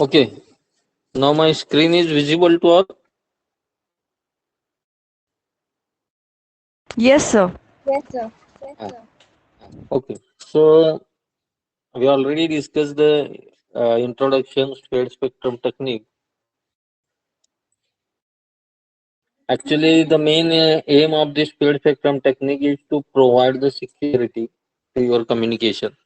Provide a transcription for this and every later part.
Okay, now my screen is visible to all. Yes, sir. Yes, sir. Ah, okay, so we already discussed the introduction spread spectrum technique. Actually, the main aim of this spread spectrum technique is to provide the security to your communication.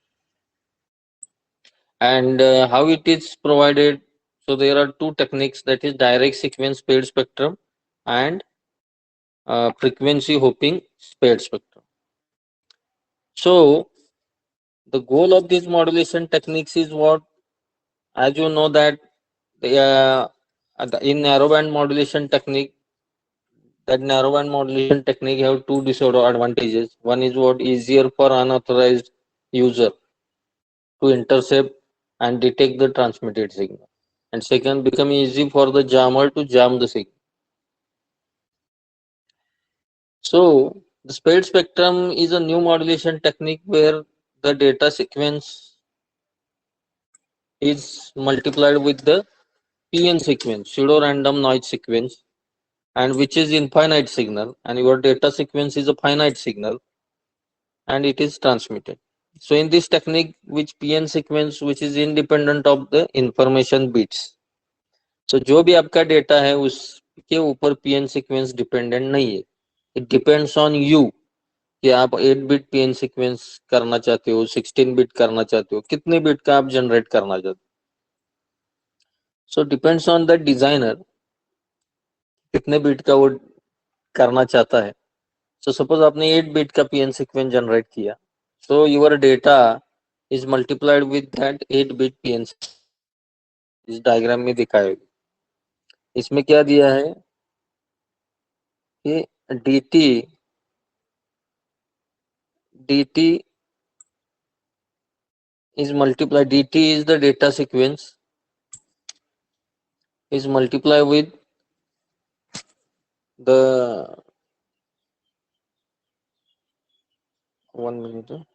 And how it is provided? So there are two techniques, that is direct sequence spread spectrum and frequency hopping spread spectrum. So the goal of these modulation techniques is what? As you know that in narrowband modulation technique, that narrowband modulation technique have two disadvantages. One is what? Easier for unauthorized user to intercept and detect the transmitted signal, and second, become easy for the jammer to jam the signal. So the spread spectrum is a new modulation technique where the data sequence is multiplied with the PN sequence, pseudo random noise sequence, and which is infinite signal, and your data sequence is a finite signal, and it is transmitted. So in this technique, which PN sequence which is independent of the information bits. So जो भी आपका data है उसके ऊपर PN sequence dependent नहीं है. It depends on you कि आप 8 बिट पीएन सीक्वेंस करना चाहते हो, 16 बिट करना चाहते हो, कितने बिट का आप जनरेट करना चाहते हो. So depends on the designer कितने बिट का वो करना चाहता है. सो सपोज आपने 8 बिट का पीएन सीक्वेंस जनरेट किया, so your data is multiplied with that 8 bit PN. इस डायग्राम में दिखाया, इसमें क्या दिया है कि dt is multiplied, dt is the data sequence, is multiplied with the 1 minute.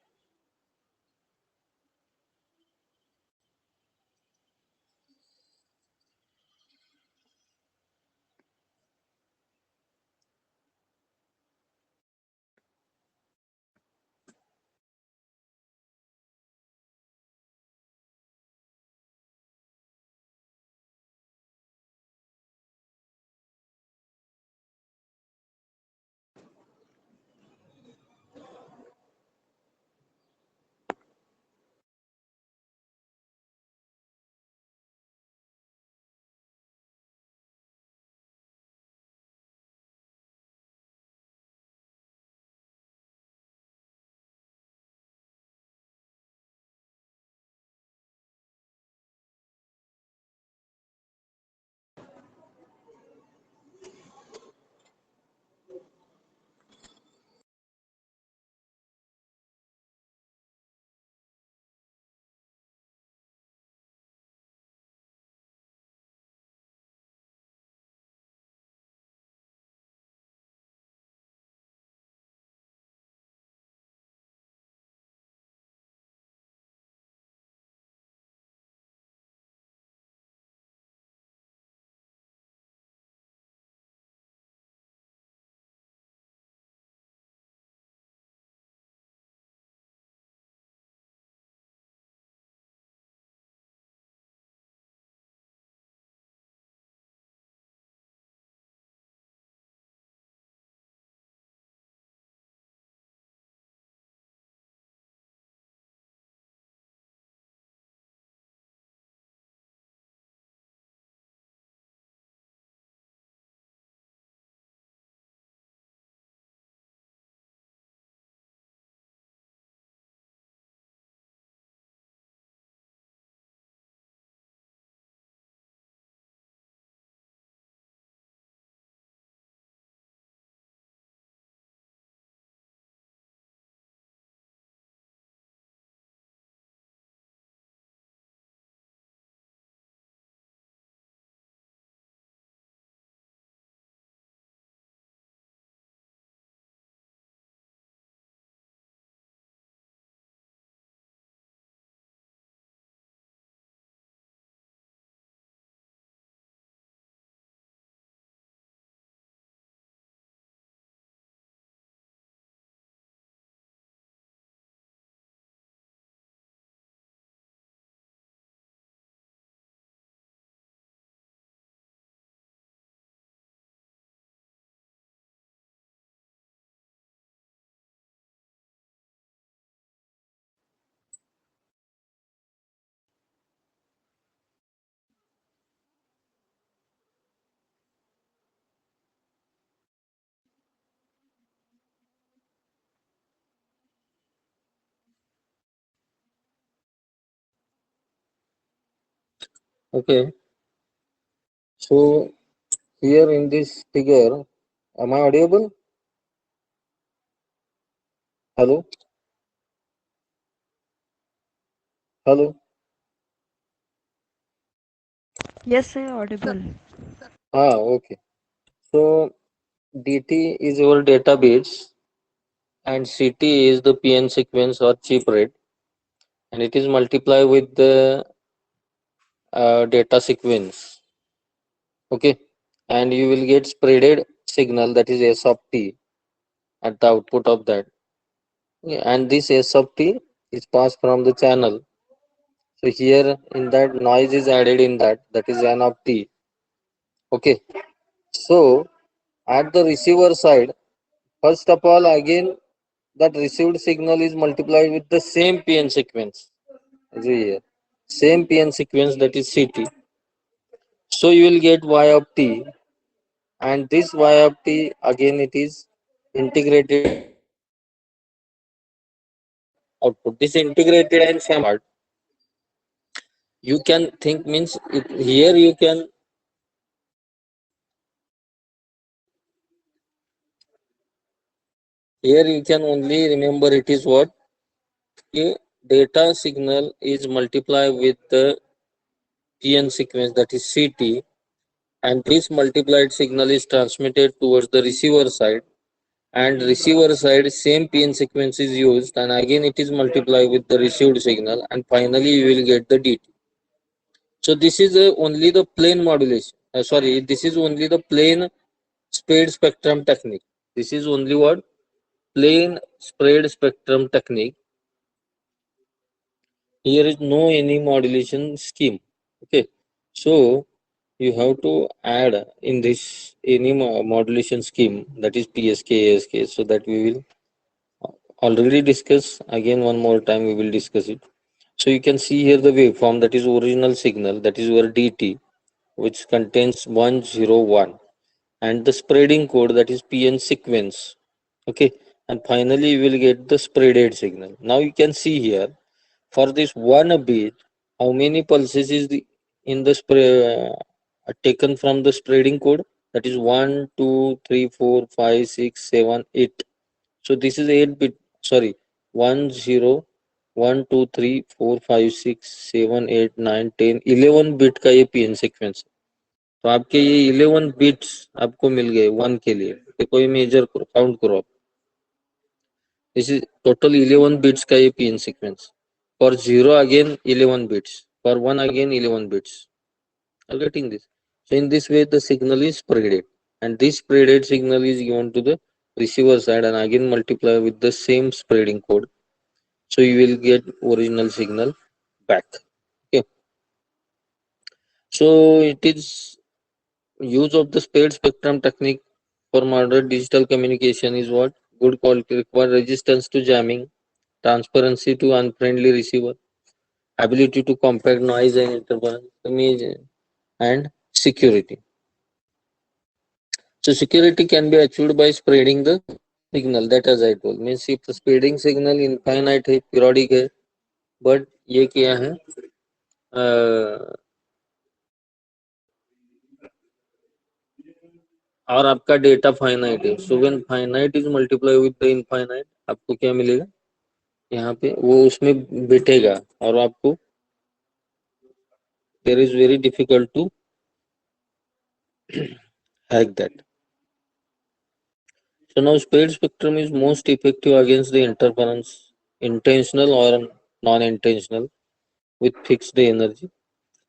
Okay, so here in this figure, am I audible? Hello, hello. Yes, sir, audible. Okay. So DT is your database and CT is the PN sequence or chip rate, and it is multiplied with the data sequence. Okay, and you will get spreaded signal, that is S of T, at the output of that. Yeah, and this S of T is passed from the channel. So here in that noise is added in that is N of T. Okay, so at the receiver side, first of all, again that received signal is multiplied with the same PN sequence as here. Same PN sequence, that is CT. So you will get Y of T, and this Y of T again it is integrated output. This integrated and same part, you can think means here you can, here you can only remember it is what a data signal is multiplied with the PN sequence, that is CT, and this multiplied signal is transmitted towards the receiver side, and receiver side same PN sequence is used, and again it is multiplied with the received signal, and finally you will get the DT. So this is only the plain modulation. Sorry, this is only the plain spread spectrum technique. This is only what plain spread spectrum technique. Here is no any modulation scheme. Okay, so you have to add in this any modulation scheme, that is PSK, ASK, so that we will already discuss again one more time, we will discuss it. So you can see here the waveform, that is original signal, that is your DT, which contains 101, and the spreading code, that is PN sequence. Okay, and finally you will get the spreaded signal. Now you can see here, for this one bit, how many pulses is the in the taken from the spreading code, that is 1 2 3 4 5 6 7 8. So this is 8 bit, sorry, 1 0 1 2 3 4 5 6 7 8 9 10 11 bit का ये PN sequence. तो आपके ये 11 bits आपको मिल गए one के लिए, तो कोई मेजर काउंट करो आप। दिस इज टोटल 11 बिट्स का ये PN sequence. For 0 again 11 bits, for 1 again 11 bits. Are you getting this? So in this way the signal is spreaded, and this spreaded signal is given to the receiver side and again multiply with the same spreading code. So you will get original signal back. Okay. So it is use of the spread spectrum technique for modern digital communication is what? Good quality, require resistance to jamming, transparency to unfriendly receiver, ability to compact noise and interference, and security. So security can be achieved by spreading the signal, that as I told, means if the spreading signal infinite है, periodic है, but ये क्या है, और आपका data finite है, so when finite is multiply with the infinite, आपको क्या मिलेगा, यहाँ पे वो उसमें बैठेगा और आपको there is very difficult to hack that. So now spread spectrum is most effective against the interference, intentional or non-intentional, with fixed energy.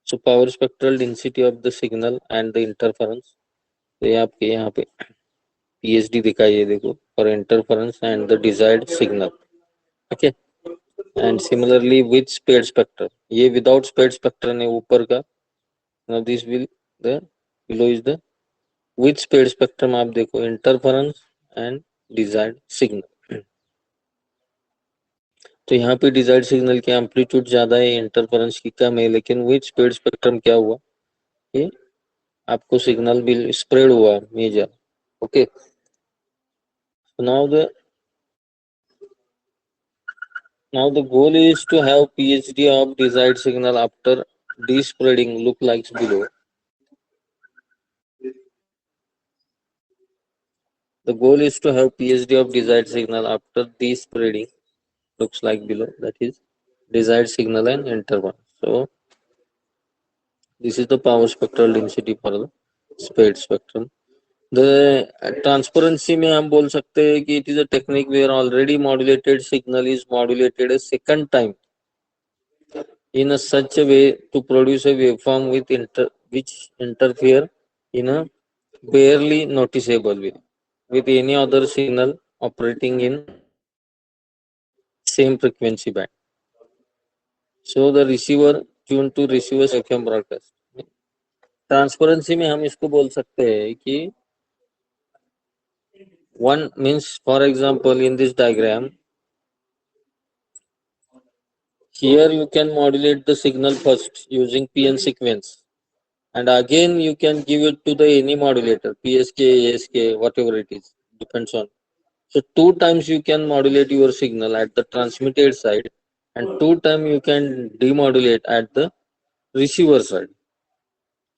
So power spectral density of the signal and the interference. तो ये आपके यहाँ पे PSD दिखाई है देखो, for interference and the desired signal. Okay, and similarly with spread spectrum, ये without spread spectrum है ऊपर का. Now this will the below is the with spread spectrum, आप देखो interference and desired signal. तो यहाँ पे डिजायर्ड सिग्नल की एम्पलीट्यूड ज्यादा है, इंटरफेरेंस की कम है, लेकिन विद स्प्रेड स्पेक्ट्रम क्या हुआ, ये आपको सिग्नल भी स्प्रेड हुआ measure. Okay, now the now the goal is to have PhD of desired signal after despreading look like below. The goal is to have PSD of desired signal after despreading looks like below, that is desired signal and interval. So this is the power spectral density for the spread spectrum. The transparency में हम बोल सकते हैं कि it is a technique where already modulated signal is modulated a second time in a such a way to produce a waveform which interfere in a barely noticeable way with any other signal operating in same frequency band. So the receiver tuned to receiver's FM broadcast. Transparency में हम इसको बोल सकते हैं कि one means, for example, in this diagram, here you can modulate the signal first using PN sequence, and again you can give it to the any modulator, PSK, ASK, whatever it is, depends on. So two times you can modulate your signal at the transmitted side, and two times you can demodulate at the receiver side.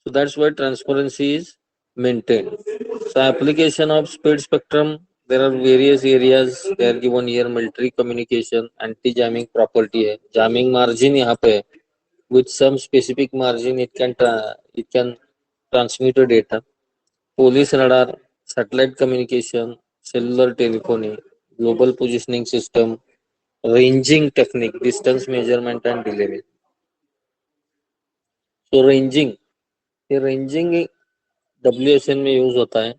So that's why transparency is maintained. So application of speed spectrum, there are various areas. They are given here: military communication, anti-jamming property है, jamming margin यहाँ पे है, with some specific margin it can transmit the data. Police radar, satellite communication, cellular telephony, global positioning system, ranging technique, distance measurement and delay. So ranging, ये ranging WSN में use होता है,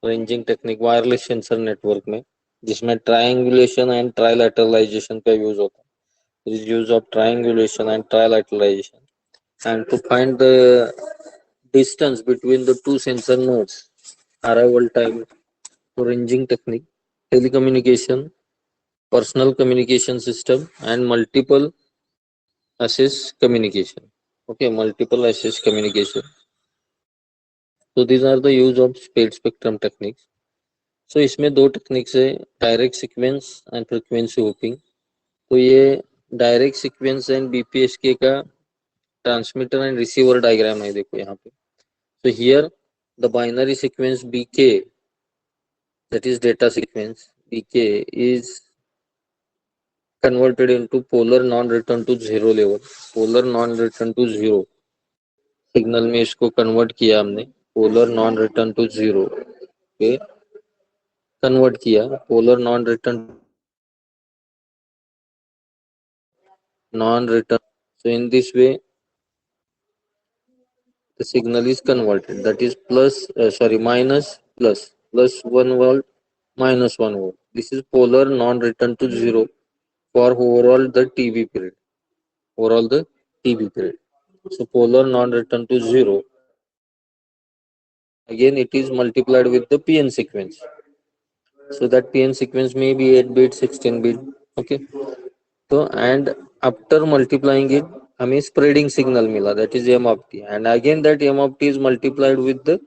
ranging technique wireless sensor network में, जिसमें triangulation and trilateralisation का use होता है, use of triangulation and trilateralisation and to find the distance between the two sensor nodes, arrival time, ranging technique, telecommunication, personal communication system and multiple access communication. Okay, multiple access communication. So these are the use of speed spectrum techniques. So इसमें दो techniques है, direct sequence and frequency hopping. तो ये direct sequence and BPSK का transmitter and receiver diagram है, देखो यहाँ पे. So here the binary sequence BK, that is data sequence BK, is converted into polar non-return to zero level. Polar non-return to zero signal में इसको convert किया हमने, polar non return to zero पे convert किया. Polar non return non-return. So in this way the signal is converted, that is minus plus, plus 1 volt, minus 1 volt. This is polar non-return to zero for overall the TB period. So polar non-return to zero, again it is multiplied with the PN sequence. So that PN sequence may be 8 bit, 16 bit. Okay. So and after multiplying it, हमें spreading signal मिला, that is M of t, and again that M of t is multiplied with the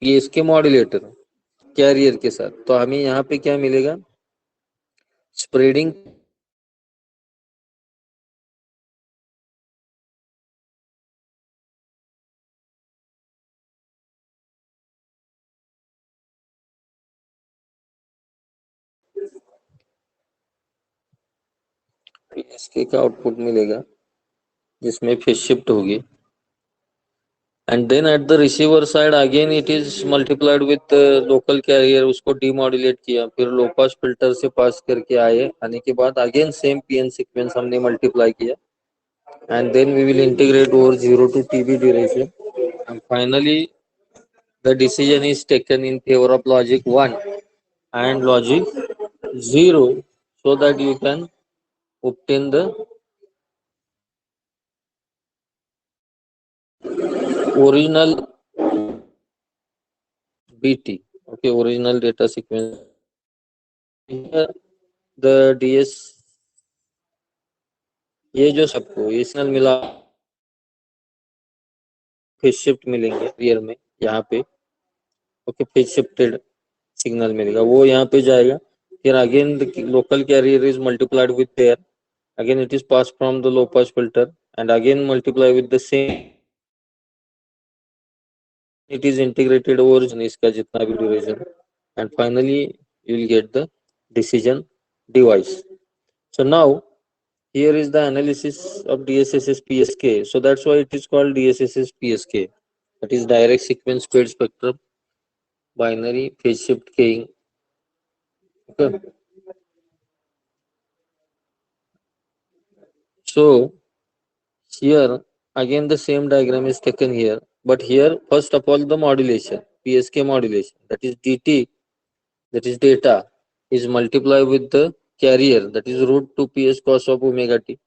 PSK modulator carrier के साथ. तो हमें यहाँ पे क्या मिलेगा, स्प्रेडिंग PSK का आउटपुट मिलेगा जिसमें फेज शिफ्ट होगी. And then at the receiver side again it is multiplied with local carrier, उसको demodulate किया, फिर लो पास फिल्टर से पास करके आने के बाद again same PN sequence हमने multiply किया, and then we will integrate over 0 to TB duration, and finally the decision is taken in favor of logic 1 and logic 0, so that you can obtain the original BT. Okay, original data sequence. Here the DS, ये जो सबको ये signal मिला, phase shift मिलेंगे rear में यहाँ पे. Okay, phase shifted signal मिलेगा, वो यहाँ पे जाएगा. फिर again the local carrier is multiplied with there, again it is pass from the low pass filter and again multiply with the same, it is integrated over इसका जितना भी duration, and finally you will get the decision device. So now here is the analysis of DSSS PSK. So that's why it is called DSSS PSK. That is direct sequence spread spectrum binary phase shift keying. Okay. So here again the same diagram is taken here, but here first of all the modulation, PSK modulation, that is DT, that is data, is multiplied with the carrier, that is root 2 PS cos of omega t.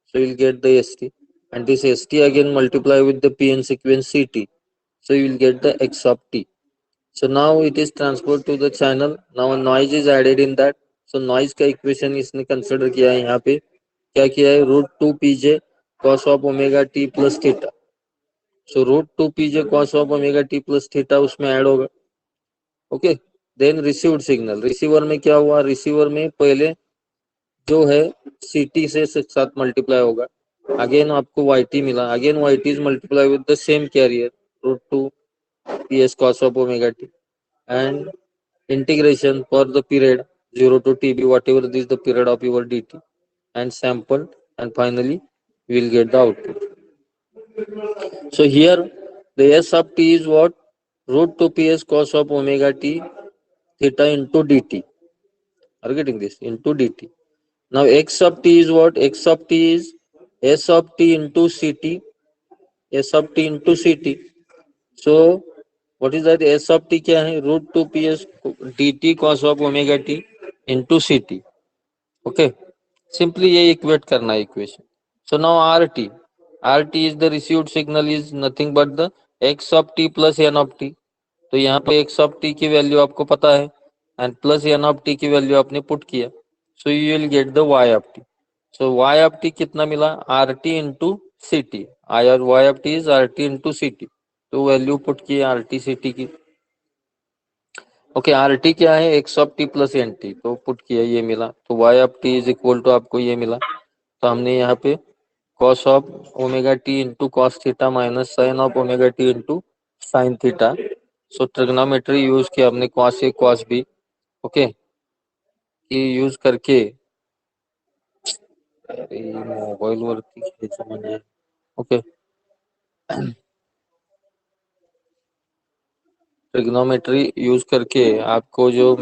So you will get the ST, and this ST again multiply with the PN sequence CT. So you will get the X of t. So now it is transferred to the channel. Now a noise is added in that. So noise का equation इसने consider किया है यहाँ पे, क्या किया है, root 2 pj cos of omega t plus theta. So root 2 pj cos of omega t plus theta उसमें ऐड होगा. Okay, then received signal, receiver में क्या हुआ, रिसीवर में पहले जो है सीटी से साथ मल्टीप्लाई होगा, अगेन आपको वाईटी मिला, again y t is multiply with the same carrier root 2 p s cos of omega t, and integration for the period 0 to tb, whatever is the period of your dt, and sampled, and finally we will get the output. So here the s of t is what, root 2 ps cos of omega t theta into dt. Are you getting this? Into dt. Now x of t is what, x of t is s of t into ct, s of t into ct. So what is that, s of t क्या है, root 2 ps dt cos of omega t into ct. Okay, simply ये equate करना है equation. So now rt is the received signal is nothing but the x of t plus n of t. तो यहाँ पे x of t की value आपको पता है, and plus n of t की वैल्यू आपने पुट किया, so you will get the y of t. So y of t कितना मिला, rt इंटू सी टी, आई और y of t is rt into c t, तो वैल्यू पुट की rt सी टी की. ओके, rt क्या है, x of t plus n t, तो पुट किया ये मिला, तो y of t is equal to आपको ये मिला. तो हमने यहाँ पे cos of omega t into cos theta minus sine of omega t into sine theta. So trigonometry use किया हमने, cos A cos B, okay, ये यूज करके, अरे मोबाइल वरती घ्यायचं म्हणजे, ओके, ट्रिग्नोमेट्री यूज करके आपको जो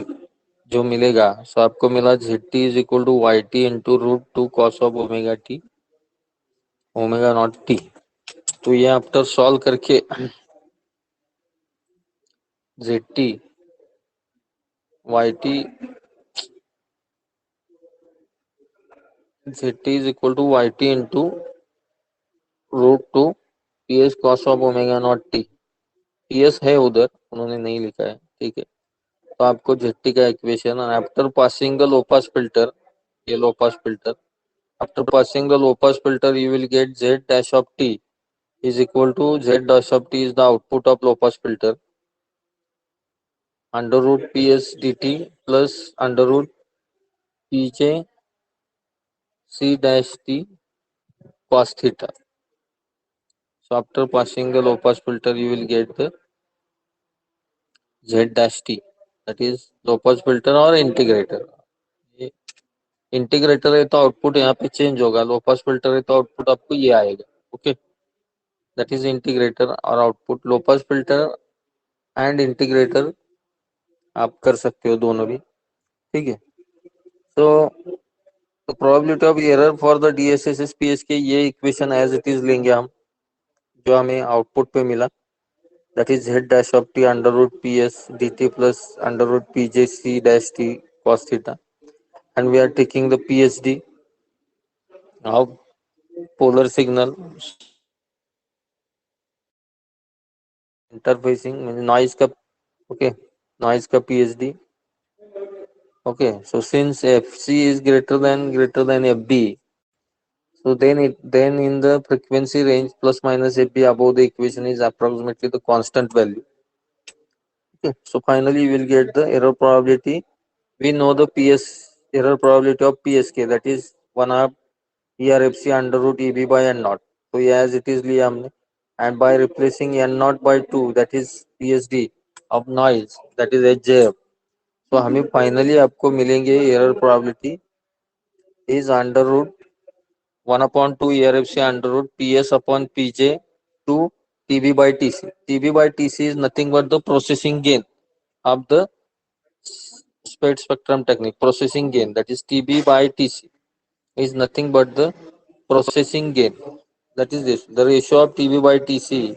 जो मिलेगा, सो आपको मिला z t is equal to y t into root 2 cos of omega t omega not t. तो ये आफ्टर सॉल्व करके z t y t z t is equal to y t into root 2 p s cos of omega not t. P s है उधर, उन्होंने नहीं लिखा है, ठीक है. तो आपको जेड टी का equation, after passing the low pass filter, ये low pass filter, after passing the low pass filter you will get z dash of t is equal to z dash of t is the output of low pass filter, under root ps dt plus under root pj c dash t cos theta. So after passing the low pass filter you will get the z dash t, that is low pass filter और integrator. Integrator है तो output यहाँ पे change होगा, लो pass filter है तो output आपको ये आएगा. ओके, दैट इज इंटीग्रेटर और output, low pass filter and integrator आप कर सकते हो दोनों भी, ठीक है. तो probability of error for the DSSS PSK, ये इक्वेशन एज इट इज लेंगे हम, जो हमें आउटपुट पे मिला, that is z dash of t under root ps dt plus under root pj c dash t cos theta, and we are taking the psd of polar signal interfacing noise का, okay, noise का psd. Okay, so since fc is greater than fb, so then in the frequency range plus minus fb above the equation is approximately the constant value. Okay, so finally you will get the error probability. We know the ps error probability of psk, that is 1 half erfc under root eb by n naught. तो ये as it is लिया हमने, and by replacing n0 by 2 that is PSD of noise that is HJF, तो हमें finally आपको मिलेंगे error probability is under root 1/2 ERFC under root PS upon PJ to TB by TC. TB by TC is nothing but the processing gain of the spread spectrum technique. Processing gain, that is TB by TC, is nothing but the processing gain. That is this. The ratio of TB by TC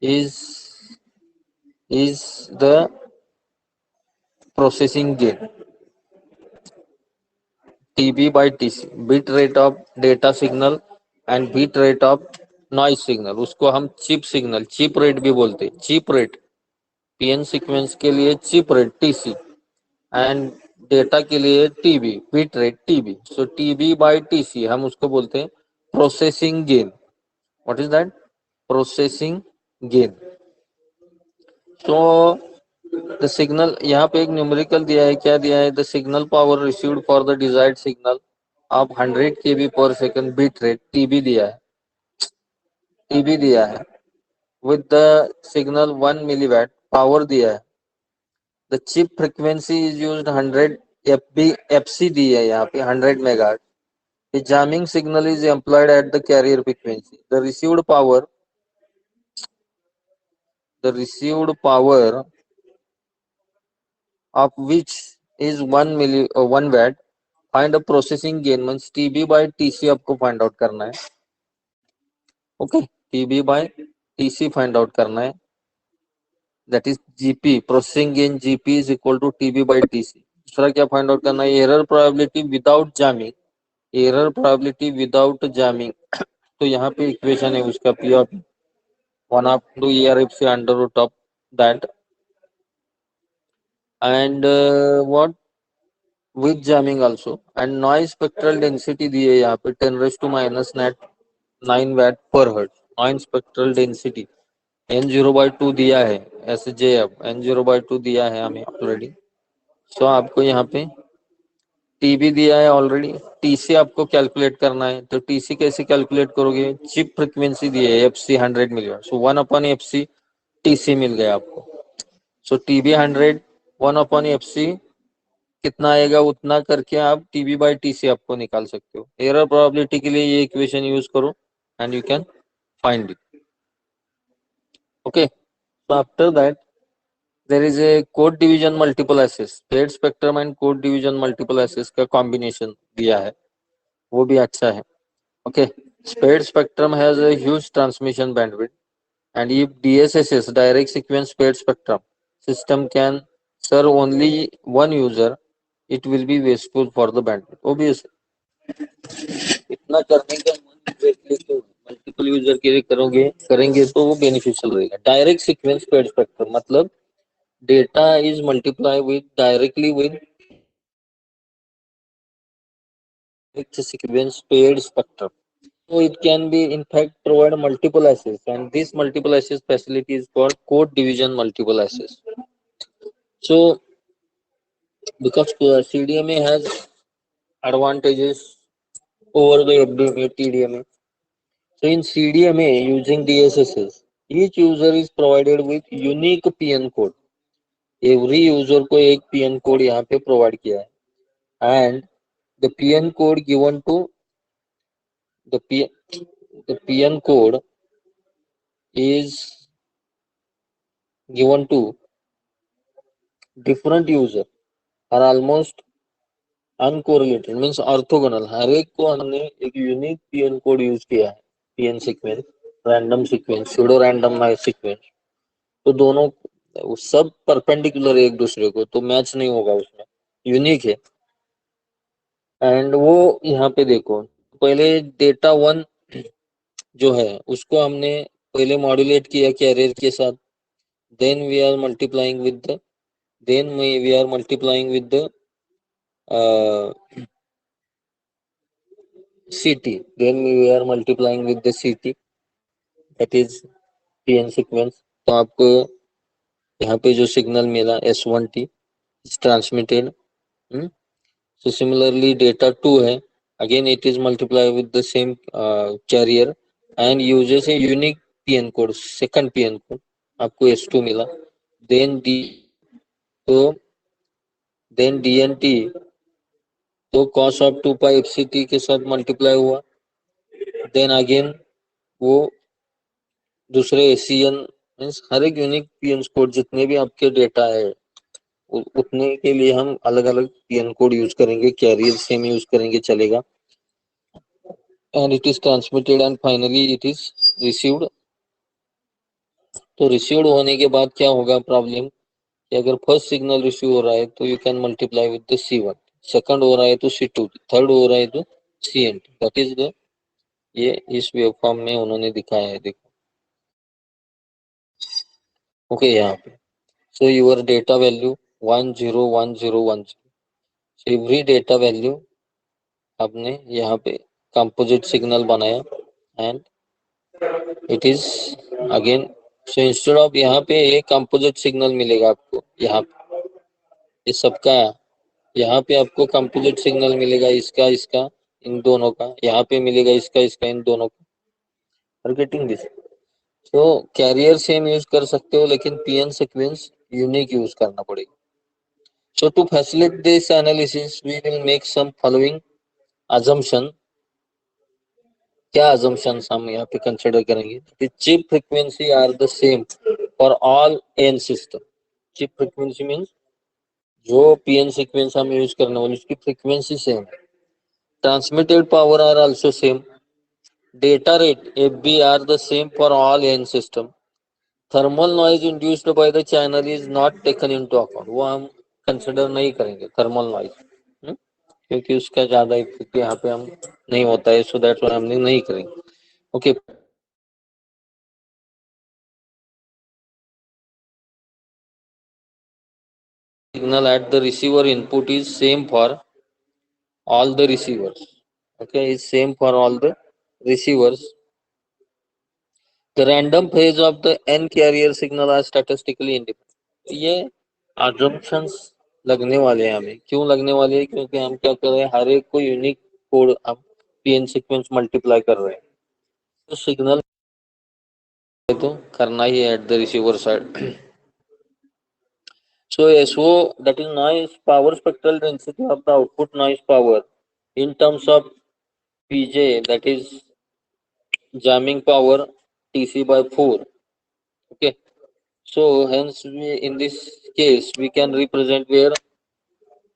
is the processing gain. TB by TC, bit rate of data signal and bit rate of noise signal, उसको हम chip signal, cheap rate भी बोलते हैं, cheap rate PN sequence के लिए cheap rate TC and data के लिए TB, bit rate TB. सो TB bye TC हम उसको बोलते हैं processing gain. What is that? Processing gain. So the signal, यहाँ पे एक न्यूमेरिकल दिया है, क्या दिया है? The signal power received for the desired signal आप 100 kb पर सेकंड बिट रेट टीबी दिया है, टीबी दिया है with the signal 1 milliwatt power दिया है. The chip frequency is used 100 FB FC दी है यहाँ पे 100 megahertz. The jamming signal is employed at the carrier frequency. The received power of which is 1 watt. Find a processing gain means TB by TC आपको find out करना है. Okay, TB by TC find out करना है. That is GP, processing gain GP is equal to TB by TC. दूसरा क्या find out करना है? Error probability without jamming, error probability without jamming. तो यहाँ पे इक्वेशन है उसका P of 1/2 ERFC under root of that and what with jamming also, and noise spectral density दी है यहाँ पे 10⁻⁹ watt per hertz. noise spectral density n0/2 दिया है, SJF n0/2 दिया है हमें ऑलरेडी. सो आपको यहाँ पे टीबी दिया है ऑलरेडी, टीसी आपको कैलकुलेट करना है. तो टीसी कैसे कैलकुलेट करोगे? चिप फ्रीक्वेंसी दी है एफसी 100 मिलीवाट, सो 1/FC टीसी मिल गया आपको. सो टीबी 100 1/FC कितना आएगा उतना करके आप टीबी बाय टीसी आपको निकाल सकते हो. एरर प्रोबेबिलिटी के लिए ये इक्वेशन यूज करो and you can find it. Okay, so after that there is a code division multiple access, spread spectrum and code division multiple access का कॉम्बिनेशन दिया है, वो भी अच्छा है. Okay, spread spectrum has a huge transmission bandwidth and if DSSS, direct sequence spread spectrum system can serve only one user, it will be wasteful for the bandwidth. Obviously इतना करने का मल्टीपल यूजर के लिए करेंगे तो वो beneficial रहेगा. Direct sequence spread spectrum मतलब data is multiply with directly with sequence paired spectrum. So it can be in fact provide multiple access, and this multiple access facility is called code division multiple access. So because CDMA has advantages over the FDMA, TDMA. So in CDMA using DSSS, each user is provided with unique PN code. Every user को एक PN code यहाँ पे provide किया है, and the PN code given to the PN code is given to different user are almost uncorrelated means orthogonal. हर एक को हमने एक यूनिक पीएन कोड यूज किया है, PN sequence, random sequence, pseudo random sequence. तो दोनों सब परपेंडिकुलर एक दूसरे को, तो मैच नहीं होगा उसमें, यूनिक है. एंड वो यहाँ पे देखो, पहले डेटा 1 जो है उसको हमने पहले मॉड्यूलेट किया कैरियर के साथ, then we are multiplying with the CT, then we are multiplying with the CT, that is PN sequence. तो आपको यहाँ पे जो सिग्नल मिला S1T is transmitted. So similarly data 2 है, again it is multiplied with the same carrier and uses a unique PN code, second PN code, आपको S2 मिला, then D, तो then DNT, तो cos of 2 pi FCT के साथ multiply हुआ, then again वो दूसरे ACN मीन्स हर एक यूनिक पीएन कोड जितने भी आपके डेटा है उतने के लिए हम अलग अलग पीएन कोड यूज करेंगे, कैरियर सेम यूज करेंगे चलेगा, and it is transmitted and finally it is received. तो रिसीव्ड होने के बाद क्या होगा प्रॉब्लम कि अगर फर्स्ट सिग्नल रिसीव हो रहा है तो you can multiply with the C1, second हो रहा है तो C2, थर्ड हो रहा है तो CNT, दैट इज द, ये इस वेव फॉर्म में उन्होंने दिखाया है, देखो ओके यहाँ पे। So your data value 101010, so every data value आपने यहाँ पे कंपोजिट सिग्नल बनाया and it is again, so instead of यहाँ पे एक कंपोजिट सिग्नल मिलेगा आपको, यहाँ पे ये सबका, यहाँ पे आपको कंपोजिट सिग्नल मिलेगा इसका इसका इन दोनों का, यहाँ पे मिलेगा इसका इसका इन दोनों का, आर गेटिंग दिस। तो कैरियर सेम यूज कर सकते हो लेकिन पीएन सीक्वेंस यूनिक यूज करना पड़ेगा। So to facilitate this analysis, we will make some following assumption. क्या assumptions हम यहाँ पे consider करेंगे कि chip frequency are the same for all n system. Chip frequency means जो PN sequence हम यूज करने वाले उसकी frequency same. Transmitted power are also same. Data rate FB are the same for all n system. Thermal noise induced by the channel is not taken into account. वो हम consider नहीं करेंगे thermal noise. क्योंकि उसका ज्यादा effect यहाँ पे हम नहीं होता है, सो दैट हम नहीं करेंगे। Okay, signal at the receiver input is same for all the receivers, okay is same for all the receivers. The random phase of the n carrier signal are statistically independent. ये assumptions लगने वाले हैं हमें, क्यों लगने वाले हैं, क्योंकि हम क्या कर रहे हैं, हर एक को यूनिक कोड हम पीएन सीक्वेंस मल्टीप्लाई कर रहे हैं, तो सिग्नल तो करना ही है eight the receiver side. So SO, that is noise power spectral density of the output noise power in terms of PJ, that is jamming power TC by 4. Okay. So hence we, in this case we can represent where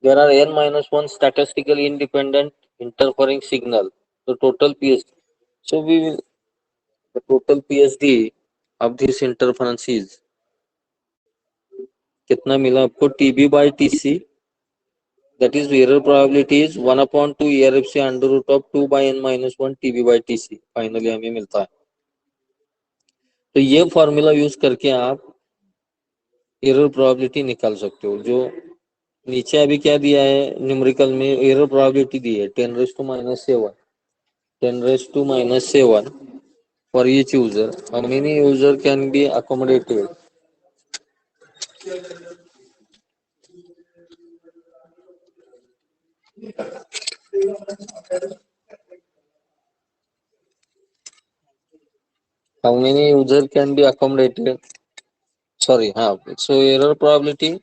there are n minus 1 statistically independent interfering signal. The total PSD. So we will, the total PSD of this interference is कितना मिला आपको, TB by TC, that is error probability is 1/2 ERFC under root of 2 by n minus 1 TB by TC, finally हमें मिलता है। तो ये formula use करके आप एरर प्रोबेबिलिटी निकाल सकते हो। जो नीचे अभी क्या दिया है न्यूमेरिकल में, एरर प्रोबेबिलिटी दी है 10⁻⁷, 10⁻⁷ for each user. How many user can be accommodated? How many user can be accommodated? Sorry, so error probability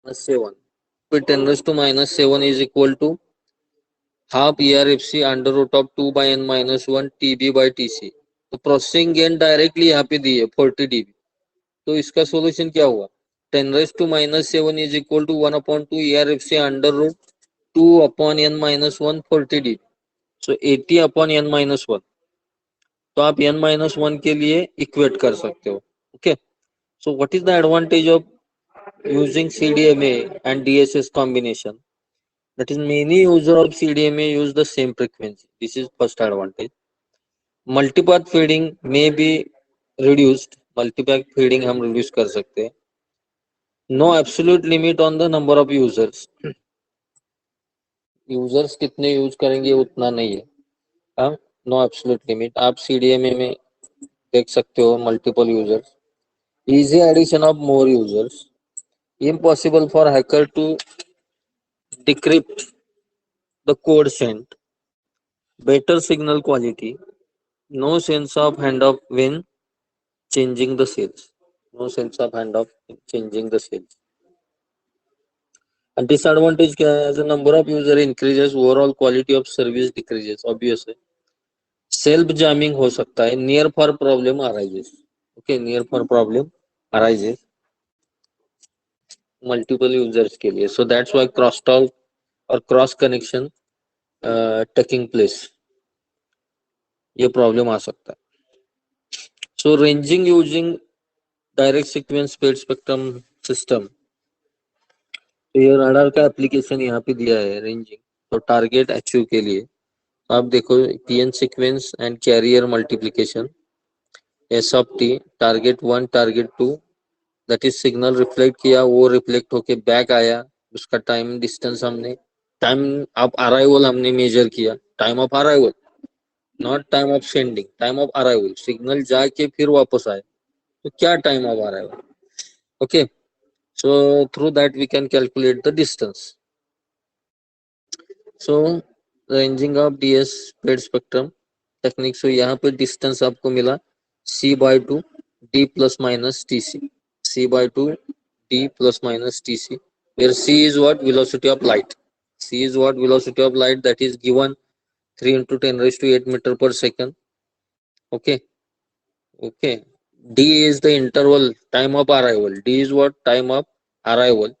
-7. 10⁻⁷ is equal to half ERFC under root of 2 by n minus 1 TB by TC. तो processing gain directly यहाँ पे दी है 40 dB। तो इसका solution क्या हुआ, 10⁻⁷ is equal to 1/2 ERFC under root 2 upon n minus 1 40 dB. So 80 upon n minus 1, तो आप n minus 1 के लिए इक्वेट कर सकते हो। Okay, so what is the advantage of using CDMA and DSS combination? That is, many user of CDMA use the same frequency. This is first advantage. Multipath feeding may be reduced. Multipath feeding हम reduce कर सकते हैं। No absolute limit on the number of users. Users कितने use करेंगे उतना नहीं है, हाँ, no absolute limit. आप CDMA में देख सकते हो multiple users. Easy addition of more users. Impossible for hacker to decrypt the code sent. better signal quality, no sense of handoff when changing the sales, no sense of handoff in changing the sales. And disadvantage क्या है? As the number of user increases, overall quality of service decreases. Obvious है. Self jamming हो सकता है. Near for problem arises. Okay, near for problem arises multiple users के लिए. So that's why crosstalk or cross connection taking place. ये problem आ सकता है. So ranging using direct sequence split spectrum system. तो ये राडार का एप्लीकेशन यहाँ पे दिया है रेंजिंग. तो टारगेट अचीव के लिए आप देखो PN sequence and carrier multiplication s of t target 1 target 2 that is signal reflect किया वो रिफ्लेक्ट होके बैक आया उसका टाइम डिस्टेंस हमने टाइम ऑफ अराइवल हमने मेजर किया time of arrival not time of sending time of arrival signal जाके फिर वापस आए तो क्या time of arrival okay so through that we can calculate the distance. So ranging of ds spread spectrum technique. So यहाँ पे distance आपको मिला c by 2 d plus minus tc c by 2 d plus minus tc where c is what velocity of light c is what velocity of light that is given 3 into 10 raised to 8 meter per second. Okay, okay, d is the interval time of arrival, d is what time of arrival.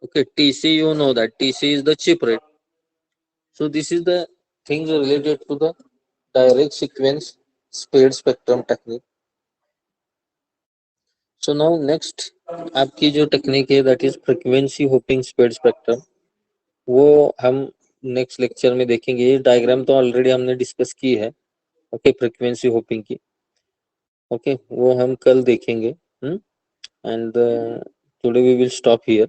Okay, TC, you know that TC is the chip rate. So this is the things related to the direct sequence spread spectrum technique. So now next आपकी जो technique है that is frequency hopping spread spectrum वो हम next lecture में देखेंगे. ये diagram तो already हमने डिस्कस की है. ओके, फ्रीक्वेंसी होपिंग की. ओके, वो हम कल देखेंगे. And today we will stop here.